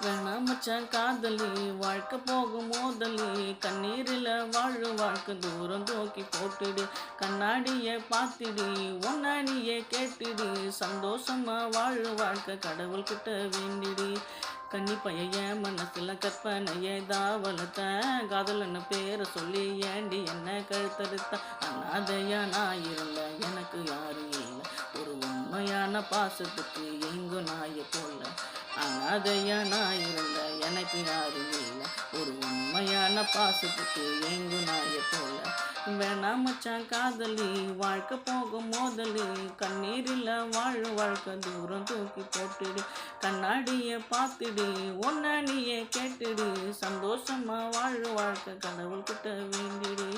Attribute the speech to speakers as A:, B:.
A: வேணாம் மச்சான் காதலி வாழ்க்கை போகும் மோதலி கண்ணீரில் வாழு வாழ்க்கை தூரம் தூக்கி போட்டுடு கண்ணாடியை பார்த்துடு ஒன்னானியே கேட்டுடு சந்தோஷமா வாழு வாழ்க்கை கடவுள்கிட்ட வேண்டிடு கன்னி பைய மனசுல கற்பனையே தாவலத்த காதலன்னு பேரை சொல்லி ஏண்டி என்ன கழுத்தெடுத்த அனாதையா நான் இருந்த எனக்கு யாரும் இல்லை ஒரு உண்மையான பாசத்துக்கு எங்கும் நாயை போல அனாதையா நான் இருந்த எனக்கு யாரும் இல்லை ஒரு உண்மையான பாசத்துக்கு எங்கும் நாயை போல வேணாம் மச்சான் காதலி வாழ்க்கை போகும் மோதலி கண்ணீரில் வாழும் வாழ்க்கை தூரம் தூக்கி போட்டுடு கண்ணாடியை பார்த்துடு ஒன்னானியே கேட்டுடு சந்தோஷமா வாழும் வாழ்க்கை கடவுள்கிட்ட வேண்டிடு